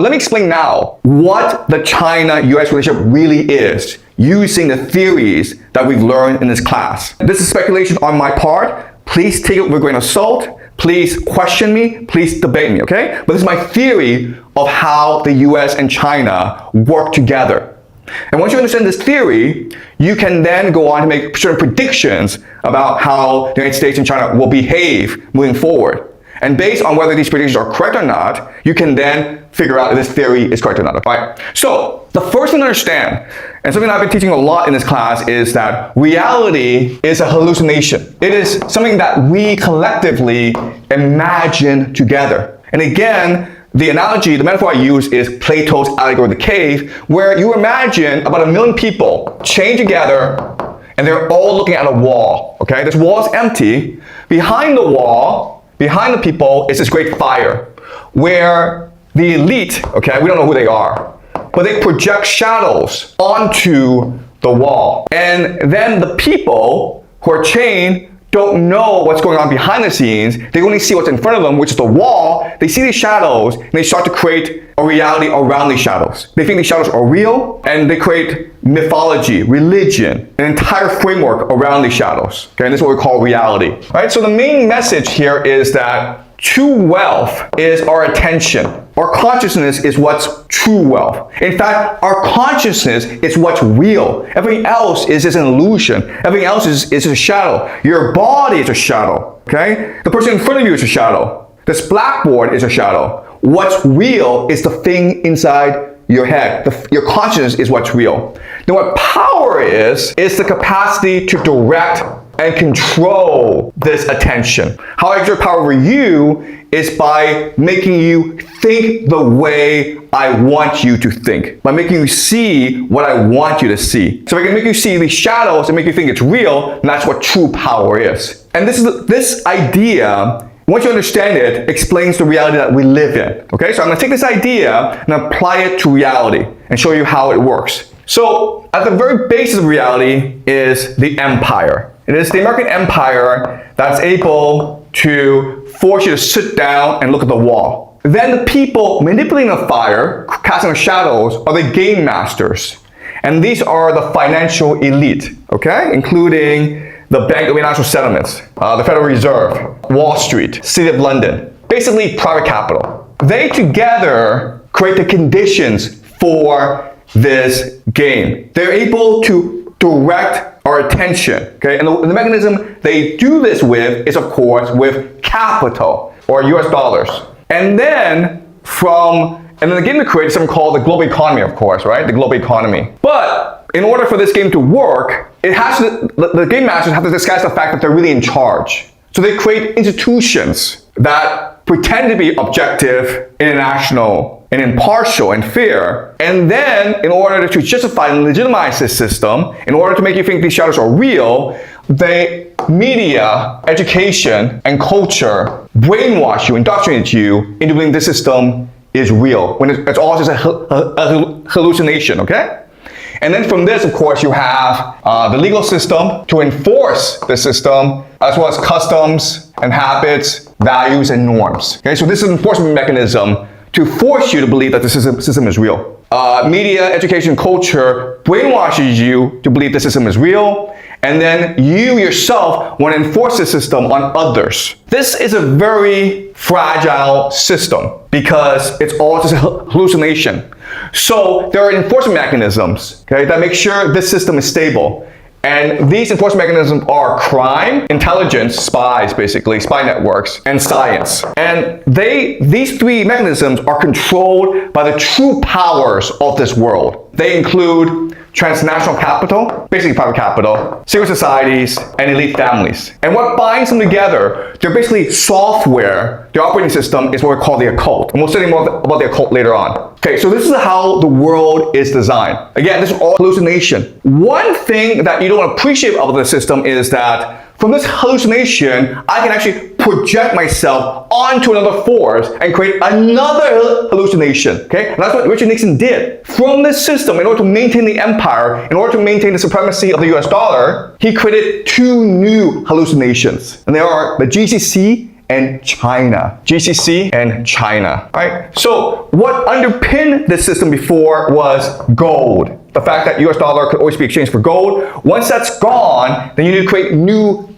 Let me explain now what the China-US relationship really is using the theories that we've learned in this class. This is speculation on my part. Please take it with a grain of salt. Please question me. Please debate me, okay? But this is my theory of how the US and China work together. And once you understand this theory, you can then go on to make certain predictions about how the United States and China will behave moving forward. And based on whether these predictions are correct or not, you can then figure out if this theory is correct or not, right? So, the first thing to understand, and something I've been teaching a lot in this class, is that reality is a hallucination. It is something that we collectively imagine together. And again, the analogy, the metaphor I use is Plato's Allegory of the Cave, where you imagine about 1 million people chained together and they're all looking at a wall, okay? This wall is empty. Behind the wall, behind the people, is this great fire where the elite, okay, we don't know who they are, but they project shadows onto the wall. And then the people who are chained don't know what's going on behind the scenes. They only see what's in front of them, which is the wall. They see these shadows and they start to create a reality around these shadows. They think these shadows are real and they create mythology, religion, an entire framework around these shadows. Okay, and this is what we call reality. All right, so the main message here is that true wealth is our attention. Our consciousness is what's true wealth. In fact, our consciousness is what's real. Everything else is just an illusion. Everything else is a shadow. Your body is a shadow, okay? The person in front of you is a shadow. This blackboard is a shadow. What's real is the thing inside your head. Your consciousness is what's real. Then what power is the capacity to direct and control this attention. How I exert power over you is by making you think the way I want you to think, by making you see what I want you to see. So if I can make you see these shadows and make you think it's real, then that's what true power is. And this idea, once you understand it, explains the reality that we live in. Okay, so I'm gonna take this idea and apply it to reality and show you how it works. So at the very basis of reality is the empire. It is the American empire that's able to force you to sit down and look at the wall. Then the people manipulating the fire, casting the shadows, are the game masters. And these are the financial elite, okay? Including the Bank of International Settlements, the Federal Reserve, Wall Street, City of London, basically private capital. They together create the conditions for this game. They're able to direct our attention, okay? And the mechanism they do this with is, of course, with capital, or US dollars. And then the game to create is something called the global economy, of course, right? The global economy. But in order for this game to work, the game masters have to disguise the fact that they're really in charge. So they create institutions that pretend to be objective, international, and impartial and fair. And then, in order to justify and legitimize this system, in order to make you think these shadows are real, media, education, and culture brainwash you, indoctrinate you into believing this system is real, when it's all just a hallucination, okay? And then from this, of course, you have the legal system to enforce the system, as well as customs and habits, values, and norms. Okay, so this is an enforcement mechanism to force you to believe that the system is real. Media, education, culture brainwashes you to believe the system is real, and then you yourself want to enforce the system on others. This is a very fragile system because it's all just a hallucination. So there are enforcement mechanisms, okay, that make sure this system is stable. And these enforcement mechanisms are crime, intelligence, spies basically, spy networks, and science. And these three mechanisms are controlled by the true powers of this world. They include transnational capital, basically private capital, secret societies, and elite families. And what binds them together, they're basically software. The operating system is what we call the occult. And we'll study more about the occult later on. Okay, so this is how the world is designed. Again, this is all hallucination. One thing that you don't appreciate about the system is that from this hallucination, I can actually project myself onto another force and create another hallucination, okay? And that's what Richard Nixon did. From this system, in order to maintain the empire, in order to maintain the supremacy of the US dollar, he created two new hallucinations. And they are the GCC and China. GCC and China. All right? So what underpinned this system before was gold. The fact that US dollar could always be exchanged for gold. Once that's gone, then you need to create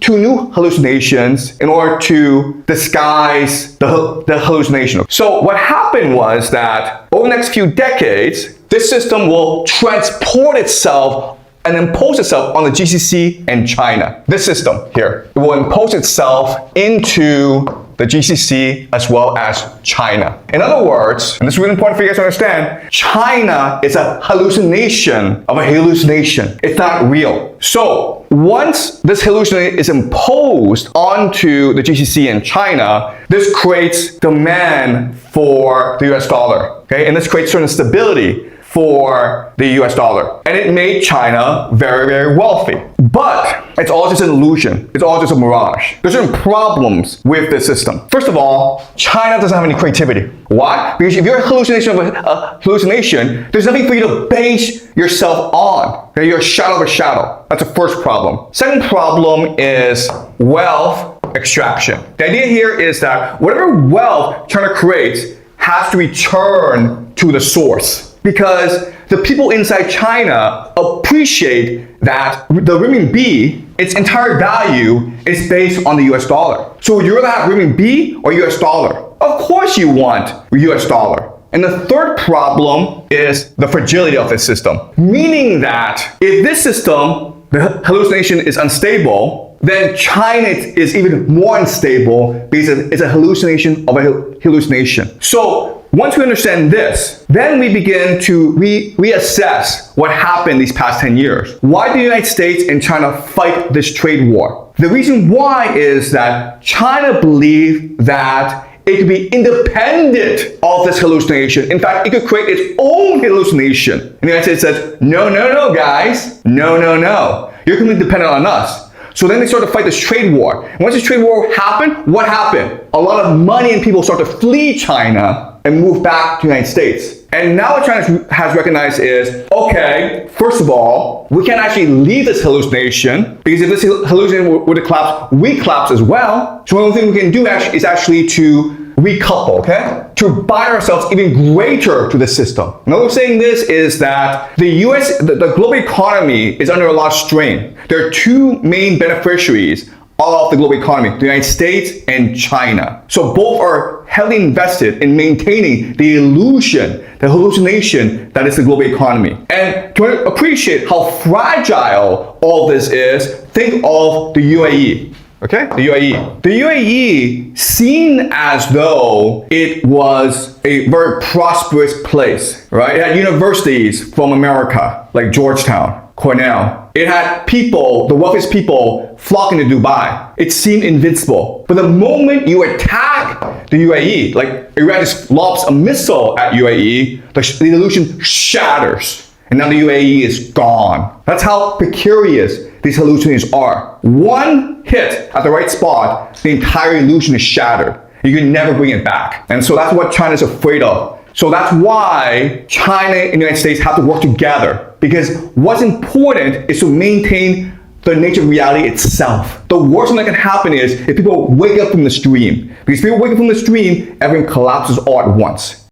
two new hallucinations in order to disguise the hallucination. So what happened was that over the next few decades, this system will transport itself and impose itself on the GCC and China. This system here, it will impose itself into the GCC as well as China. In other words, and this is really important for you guys to understand, China is a hallucination of a hallucination. It's not real. So once this hallucination is imposed onto the GCC and China, this creates demand for the US dollar. Okay? And this creates certain stability for the US dollar. And it made China very, very wealthy. But it's all just an illusion. It's all just a mirage. There's certain problems with this system. First of all, China doesn't have any creativity. Why? Because if you're a hallucination of a hallucination, there's nothing for you to base yourself on. Okay? You're a shadow of a shadow. That's the first problem. Second problem is wealth extraction. The idea here is that whatever wealth China creates has to return to the source. Because the people inside China appreciate that the renminbi, its entire value is based on the US dollar. So would you rather have renminbi or US dollar? Of course you want US dollar. And the third problem is the fragility of this system. Meaning that if this system, the hallucination is unstable, then China is even more unstable because it's a hallucination of a hallucination. So once we understand this, then we begin to reassess what happened these past 10 years. Why do the United States and China fight this trade war? The reason why is that China believed that it could be independent of this hallucination. In fact, it could create its own hallucination. And the United States says, no, guys. No. You're completely dependent on us. So then they start to fight this trade war. And once this trade war happened, what happened? A lot of money and people start to flee China and move back to the United States. And now what China has recognized is, okay, first of all, we can't actually leave this hallucination, because if this hallucination were to collapse, we collapse as well. So the only thing we can do is actually to recouple, okay? To bind ourselves even greater to the system. Another way of saying this is that the global economy is under a lot of strain. There are two main beneficiaries of the global economy, the United States and China. So both are heavily invested in maintaining the illusion, the hallucination that is the global economy. And to appreciate how fragile all this is, think of the UAE. Okay, the UAE. The UAE, seen as though it was a very prosperous place, right? It had universities from America, like Georgetown, Cornell. It had people, the wealthiest people, flocking to Dubai. It seemed invincible. But the moment you attack the UAE, like Iran just lobs a missile at UAE, the illusion shatters. And now the UAE is gone. That's how precarious these hallucinations are. One hit at the right spot, the entire illusion is shattered. You can never bring it back. And so that's what China's afraid of. So that's why China and the United States have to work together. Because what's important is to maintain the nature of reality itself. The worst thing that can happen is if people wake up from this dream. Because if people wake up from this dream, everything collapses all at once.